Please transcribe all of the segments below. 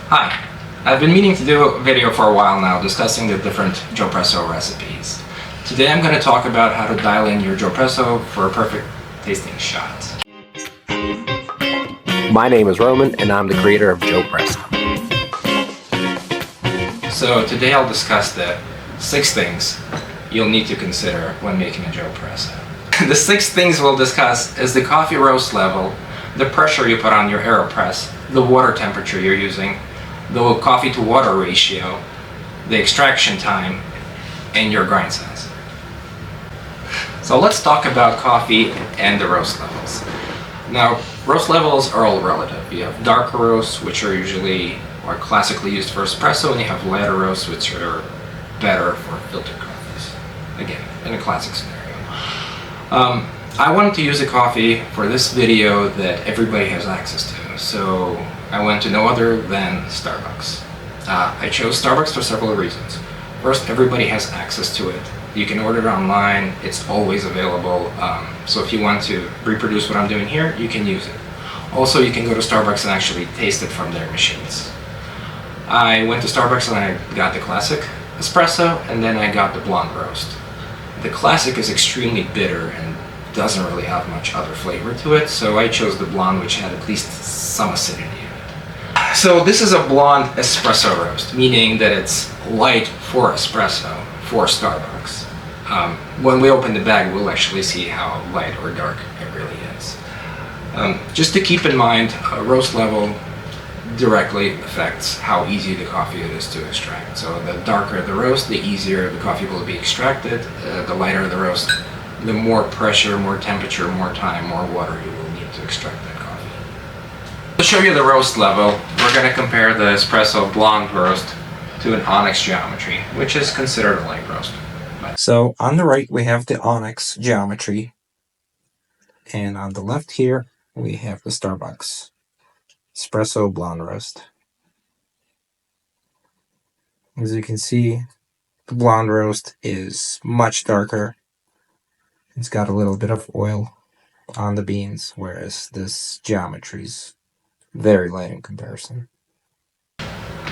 Hi, I've been meaning to do a video for a while now discussing the different JOEPRESSO recipes. Today I'm going to talk about how to dial in your JOEPRESSO for a perfect tasting shot. My name is Roman and I'm the creator of JOEPRESSO. So today I'll discuss the 6 things you'll need to consider when making a JOEPRESSO. The 6 things we'll discuss is the coffee roast level, the pressure you put on your AeroPress, the water temperature you're using, the coffee to water ratio, the extraction time, and your grind size. So let's talk about coffee and the roast levels. Now, roast levels are all relative. You have darker roasts, which are usually or classically used for espresso, and you have lighter roasts, which are better for filtered coffees. Again, in a classic scenario. I wanted to use a coffee for this video that everybody has access to, so I went to no other than Starbucks. I chose Starbucks for several reasons. First, everybody has access to it. You can order it online, it's always available, so if you want to reproduce what I'm doing here, you can use it. Also, you can go to Starbucks and actually taste it from their machines. I went to Starbucks and I got the classic espresso, and then I got the blonde roast. The classic is extremely bitter and doesn't really have much other flavor to it, so I chose the blonde, which had at least some acidity in it. So this is a blonde espresso roast, meaning that it's light for espresso for Starbucks. When we open the bag, we'll actually see how light or dark it really is. Just to keep in mind, a roast level directly affects how easy the coffee it is to extract. So the darker the roast, the easier the coffee will be extracted. The lighter the roast, the more pressure, more temperature, more time, more water you will need to extract that coffee. To show you the roast level, we're going to compare the espresso blonde roast to an onyx geometry, which is considered a light roast. So on the right we have the onyx geometry, and on the left here we have the Starbucks espresso blonde roast. As you can see, the blonde roast is much darker. It's got a little bit of oil on the beans, whereas this geometry is very light in comparison.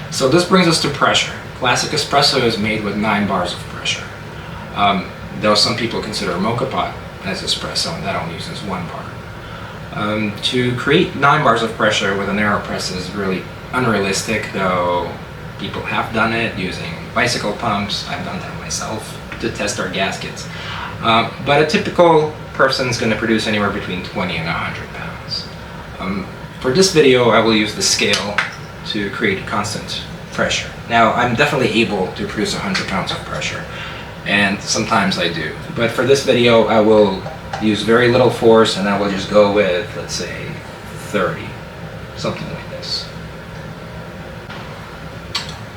So this brings us to pressure. Classic espresso is made with 9 bars of pressure. Though some people consider a mocha pot as espresso, and that only uses 1 bar. To create 9 bars of pressure with an AeroPress is really unrealistic, though people have done it using bicycle pumps. I've done that myself to test our gaskets. But a typical person is going to produce anywhere between 20 and 100 pounds. For this video, I will use the scale to create constant pressure. Now, I'm definitely able to produce 100 pounds of pressure, and sometimes I do. But for this video, I will use very little force, and I will just go with, let's say, 30, something like this.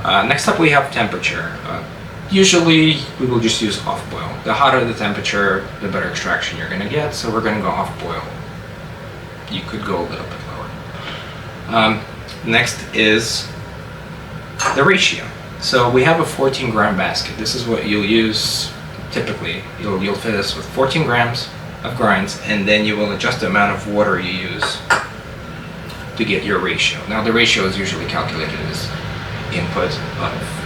Next up, we have temperature. Usually, we will just use off-boil. The hotter the temperature, the better extraction you're going to get, so we're going to go off-boil. You could go a little bit lower. Next is the ratio. So we have a 14-gram basket. This is what you'll use typically. You'll fill this with 14 grams of grinds, and then you will adjust the amount of water you use to get your ratio. Now the ratio is usually calculated as input of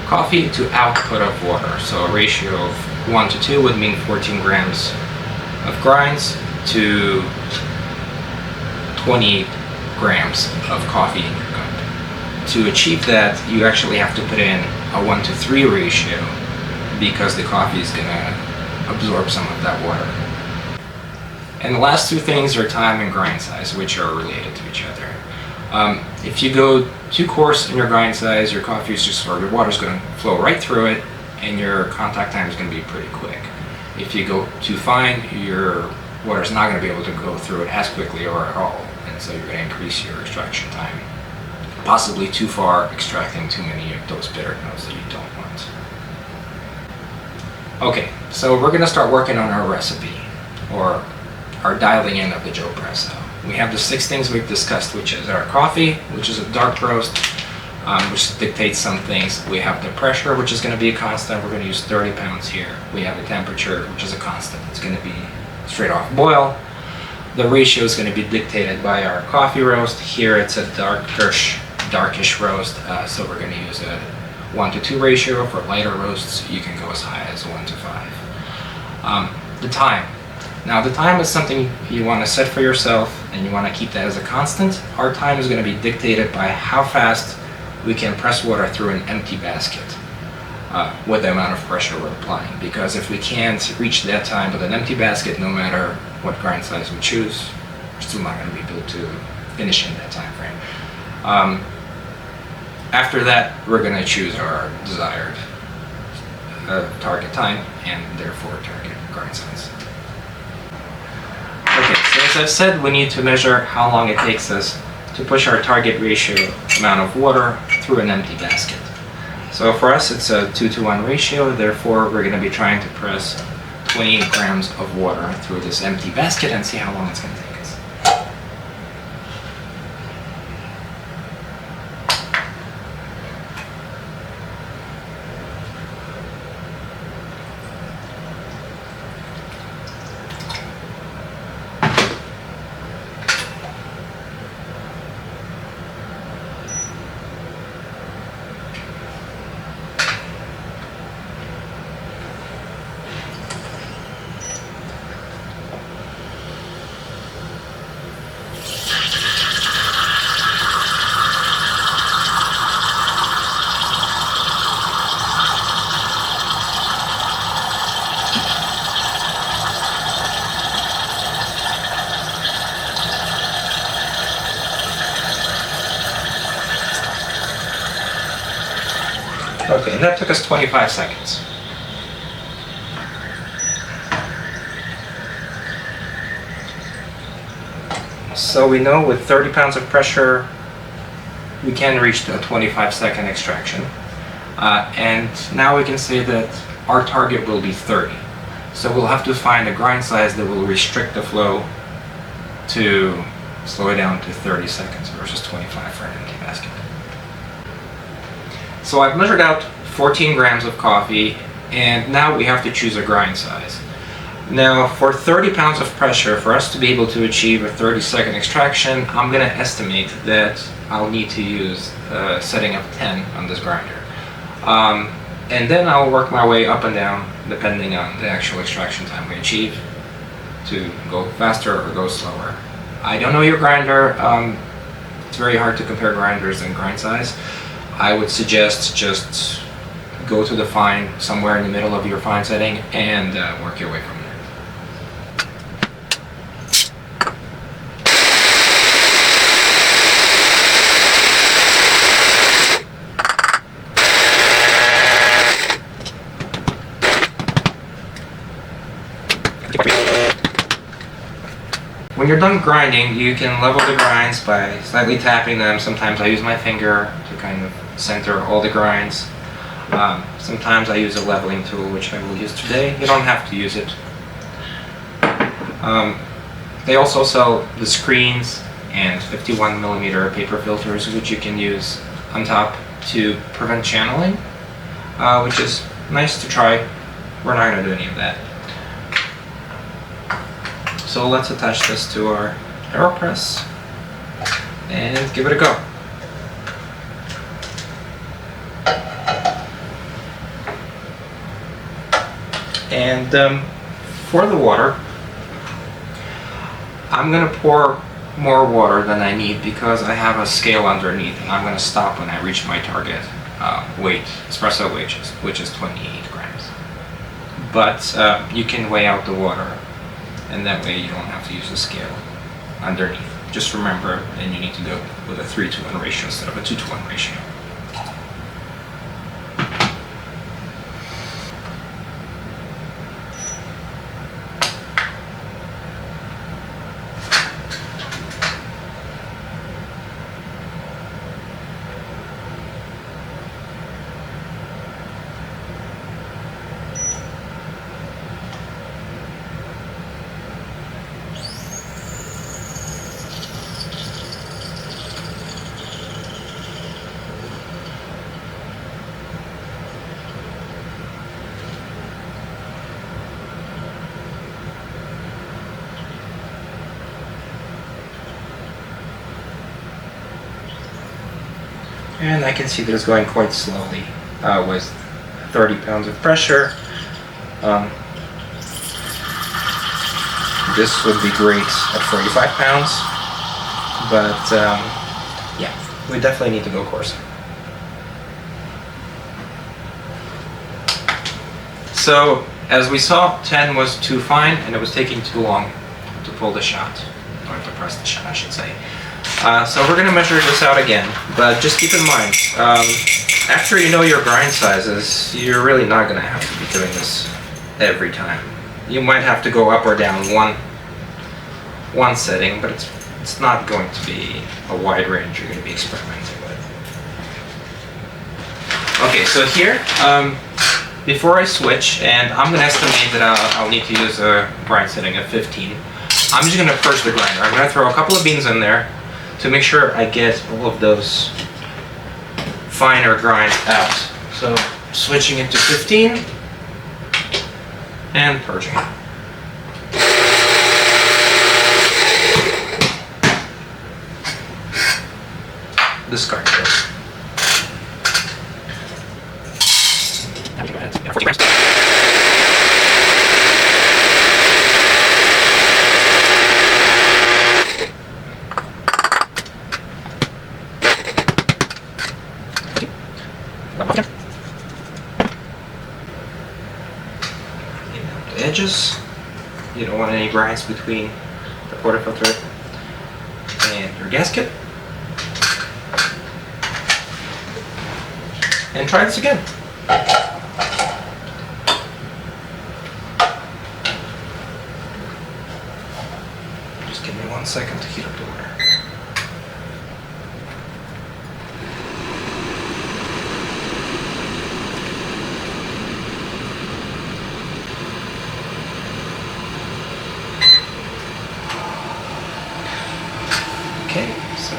coffee to output of water. So a ratio of 1 to 2 would mean 14 grams of grinds to 28 grams of coffee in your cup. To achieve that, you actually have to put in a 1 to 3 ratio because the coffee is going to absorb some of that water. And the last 2 things are time and grind size, which are related to each other. If you go too coarse in your grind size, your coffee is just, or your water is going to flow right through it, and your contact time is going to be pretty quick. If you go too fine, your water is not going to be able to go through it as quickly or at all, and so you're going to increase your extraction time. Possibly too far, extracting too many of those bitter notes that you don't want. Okay, so we're going to start working on our recipe, or our dialing in of the JOEPRESSO. We have the 6 things we've discussed, which is our coffee, which is a dark roast, which dictates some things. We have the pressure, which is going to be a constant. We're going to use 30 pounds here. We have the temperature, which is a constant. It's going to be straight off boil. The ratio is going to be dictated by our coffee roast. Here it's a darkish darkish roast, so we're going to use a 1-to-2 ratio. For lighter roasts, you can go as high as 1-to-5. The time. Now the time is something you want to set for yourself, and you want to keep that as a constant. Our time is going to be dictated by how fast we can press water through an empty basket with the amount of pressure we're applying. Because if we can't reach that time with an empty basket, no matter what grind size we choose, we're still not going to be able to finish in that time frame. After that, we're going to choose our desired target time and therefore target grind size. Okay, so as I've said, we need to measure how long it takes us to push our target ratio amount of water through an empty basket. So for us, it's a 2-to-1 ratio, therefore we're going to be trying to press 28 grams of water through this empty basket and see how long it's going to take us. Okay, and that took us 25 seconds. So we know with 30 pounds of pressure, we can reach the 25-second extraction. And now we can say that our target will be 30. So we'll have to find a grind size that will restrict the flow to slow it down to 30 seconds versus 25 for an empty basket. So I've measured out 14 grams of coffee, and now we have to choose a grind size. Now for 30 pounds of pressure, for us to be able to achieve a 30-second extraction, I'm going to estimate that I'll need to use a setting of 10 on this grinder. And then I'll work my way up and down depending on the actual extraction time we achieve to go faster or go slower. I don't know your grinder. It's very hard to compare grinders and grind size. I would suggest just go to the fine somewhere in the middle of your fine setting and work your way from there. When you're done grinding, you can level the grinds by slightly tapping them. Sometimes I use my finger to kind of center all the grinds. Sometimes I use a leveling tool, which I will use today. You don't have to use it. They also sell the screens and 51mm paper filters, which you can use on top to prevent channeling, which is nice to try. We're not going to do any of that. So let's attach this to our AeroPress and give it a go. And for the water, I'm going to pour more water than I need because I have a scale underneath, and I'm going to stop when I reach my target weight, espresso weight, which is 28 grams. But you can weigh out the water, and that way you don't have to use the scale underneath. Just remember, then you need to go with a 3-to-1 ratio instead of a 2-to-1 ratio. And I can see that it's going quite slowly with 30 pounds of pressure. This would be great at 45 pounds, but yeah, we definitely need to go coarser. So, as we saw, 10 was too fine and it was taking too long to pull the shot, or to press the shot, I should say. So we're going to measure this out again, but just keep in mind, after you know your grind sizes, you're really not going to have to be doing this every time. You might have to go up or down one setting, but it's not going to be a wide range you're going to be experimenting with. Okay, so here, before I switch, and I'm going to estimate that I'll need to use a grind setting of 15, I'm just going to purge the grinder. I'm going to throw a couple of beans in there to make sure I get all of those finer grinds out. So switching it to 15 and purging it. Discard this. The edges. You don't want any grinds between the portafilter and your gasket. And try this again. Just give me 1 second to heat up the water. Okay, so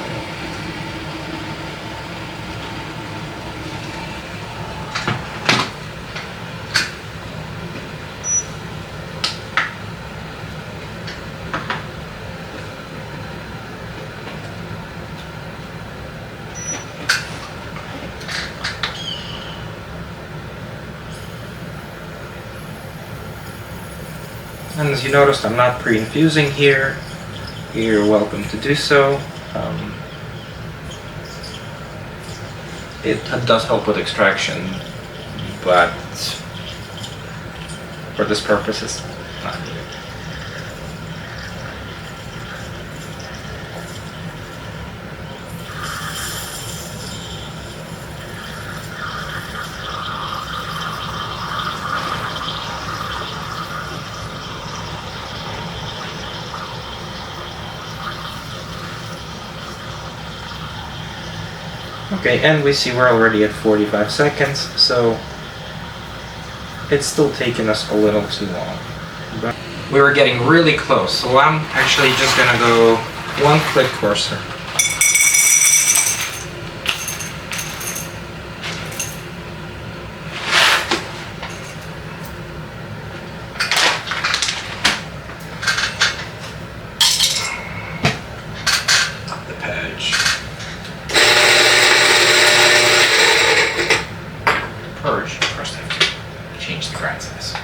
and as you noticed, I'm not pre-infusing here. You're welcome to do so. It does help with extraction, but for this purpose it's not needed. Okay, and we see we're already at 45 seconds, so it's still taking us a little too long. But we were getting really close, so I'm actually just gonna go one click coarser. Up the page. Purge, first I have to change the grind size.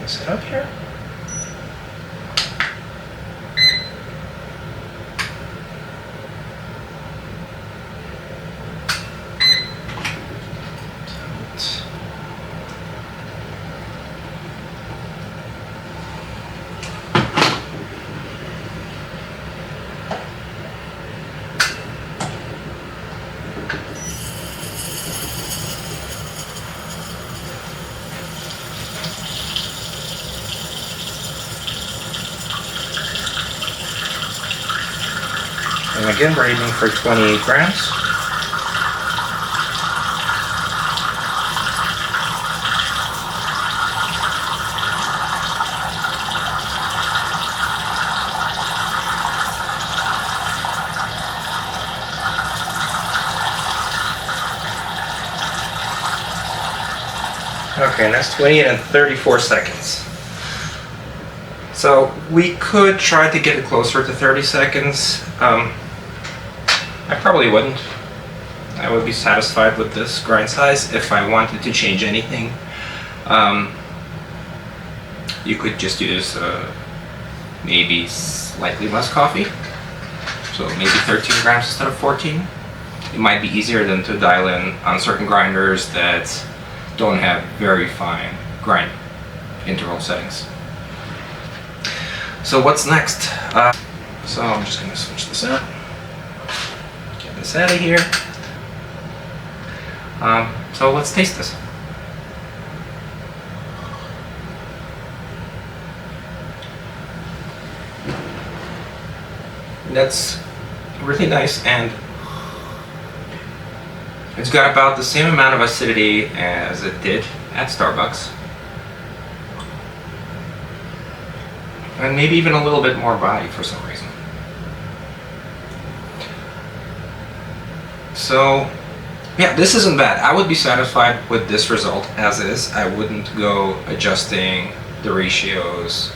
Set up here. again, we're aiming for 28 grams. Okay, and that's 28 and 34 seconds. So we could try to get it closer to 30 seconds. I probably wouldn't. I would be satisfied with this grind size. If I wanted to change anything, you could just use maybe slightly less coffee. So maybe 13 grams instead of 14. It might be easier than to dial in on certain grinders that don't have very fine grind interval settings. So what's next? So I'm just going to switch this out. Get this out of here. So let's taste this. That's really nice, and it's got about the same amount of acidity as it did at Starbucks. And maybe even a little bit more body for some reason. So, yeah, this isn't bad. I would be satisfied with this result as is. I wouldn't go adjusting the ratios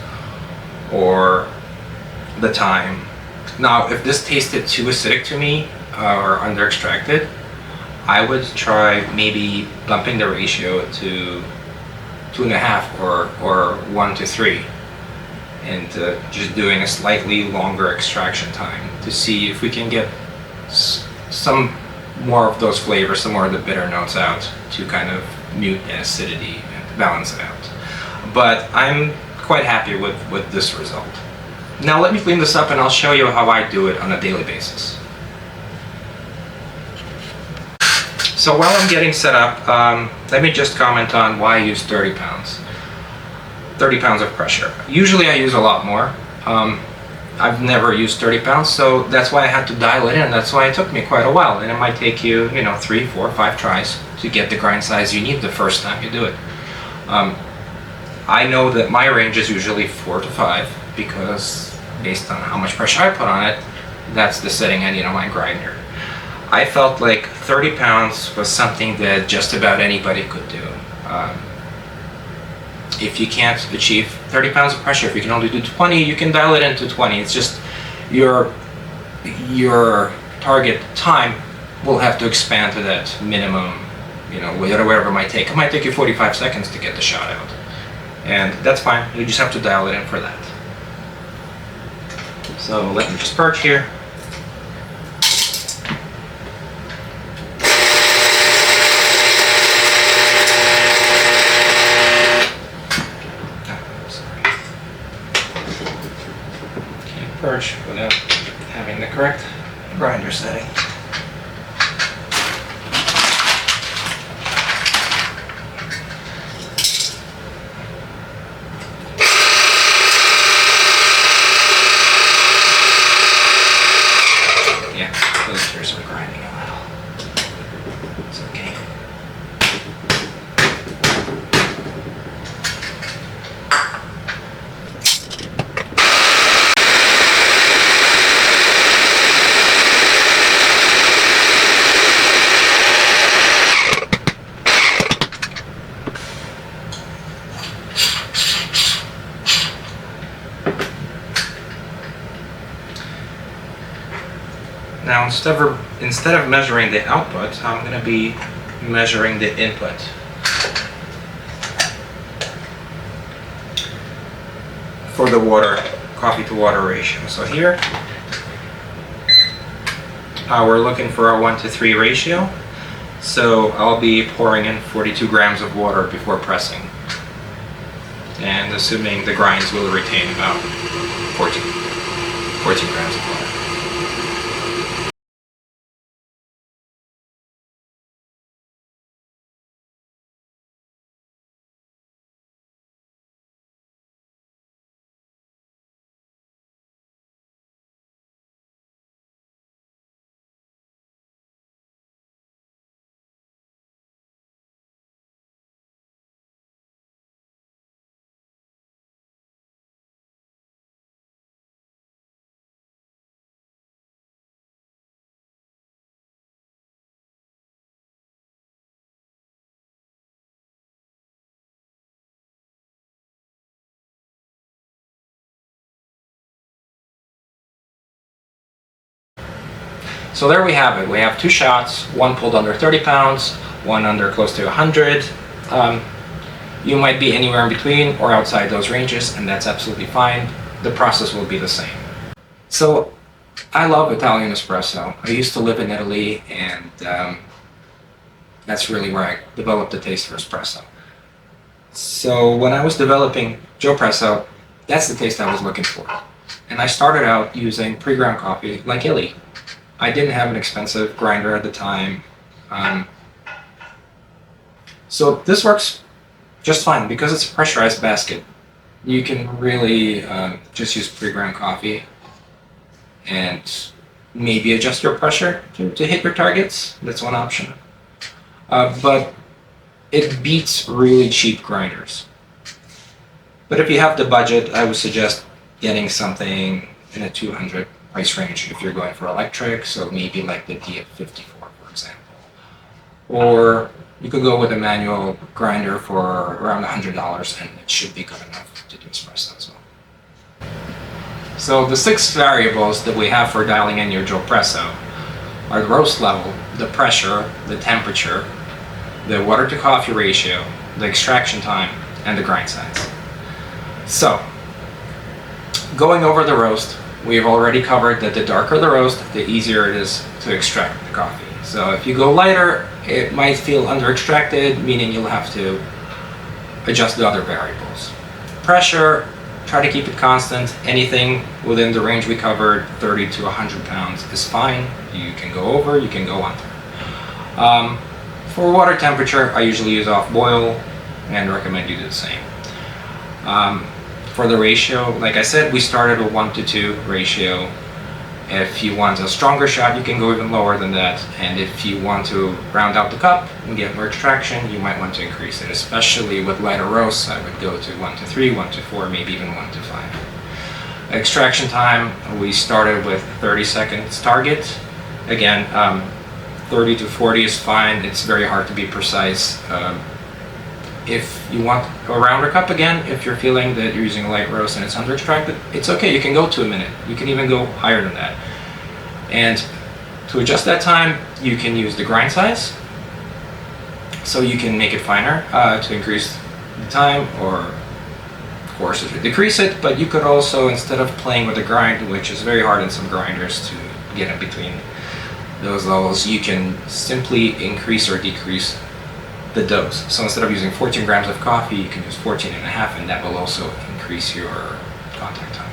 or the time. Now, if this tasted too acidic to me or under extracted, I would try maybe bumping the ratio to 2.5 or 1 to 3, and just doing a slightly longer extraction time to see if we can get some more of those flavors, some more of the bitter notes out to kind of mute the acidity and balance it out. But I'm quite happy with this result. Now let me clean this up and I'll show you how I do it on a daily basis. So while I'm getting set up, let me just comment on why I use 30 pounds. 30 pounds of pressure. Usually I use a lot more. I've never used 30 pounds, so that's why I had to dial it in. That's why it took me quite a while, and it might take you, 3, 4, 5 tries to get the grind size you need the first time you do it. I know that my range is usually 4 to 5 because based on how much pressure I put on it, that's the setting I need on my grinder. I felt like 30 pounds was something that just about anybody could do. If you can't achieve 30 pounds of pressure, if you can only do 20, you can dial it into 20. It's just your target time will have to expand to that minimum, whatever it might take. It might take you 45 seconds to get the shot out. And that's fine, you just have to dial it in for that. So let me just perch here. Perch without having the correct grinder setting. Yeah, those gears are grinding a little. It's okay. Now instead of measuring the output, I'm going to be measuring the input. For the coffee to water ratio. So here, we're looking for a 1 to 3 ratio. So I'll be pouring in 42 grams of water before pressing. And assuming the grinds will retain about 14 grams of water. So there we have it. We have 2 shots, one pulled under 30 pounds, one under close to 100. You might be anywhere in between or outside those ranges, and that's absolutely fine. The process will be the same. So I love Italian espresso. I used to live in Italy, and that's really where I developed a taste for espresso. So when I was developing JOEPRESSO, that's the taste I was looking for. And I started out using pre-ground coffee like Illy. I didn't have an expensive grinder at the time. So this works just fine because it's a pressurized basket. You can really just use pre-ground coffee and maybe adjust your pressure to hit your targets. That's one option. But it beats really cheap grinders. But if you have the budget, I would suggest getting something in a 200 price range if you're going for electric, so maybe like the DF54, for example. Or you could go with a manual grinder for around $100, and it should be good enough to do espresso as well. So the 6 variables that we have for dialing in your JOEPRESSO are the roast level, the pressure, the temperature, the water to coffee ratio, the extraction time, and the grind size. So, going over the roast, we've already covered that the darker the roast, the easier it is to extract the coffee. So if you go lighter, it might feel under-extracted, meaning you'll have to adjust the other variables. Pressure, try to keep it constant. Anything within the range we covered, 30 to 100 pounds, is fine. You can go over, you can go under. For water temperature, I usually use off boil and recommend you do the same. For the ratio, like I said, we started a 1:2 ratio. If you want a stronger shot, you can go even lower than that. And if you want to round out the cup and get more extraction, you might want to increase it. Especially with lighter roasts, I would go to 1:3, 1:4, maybe even 1:5. Extraction time, we started with 30 seconds target. Again, 30 to 40 is fine. It's very hard to be precise. If you want a rounder cup again, if you're feeling that you're using a light roast and it's under extracted, it's okay, you can go to a minute. You can even go higher than that. And to adjust that time, you can use the grind size. So you can make it finer to increase the time, or of course to decrease it, but you could also, instead of playing with the grind, which is very hard in some grinders to get in between those levels, you can simply increase or decrease the dose. So instead of using 14 grams of coffee, you can use 14 and a half, and that will also increase your contact time.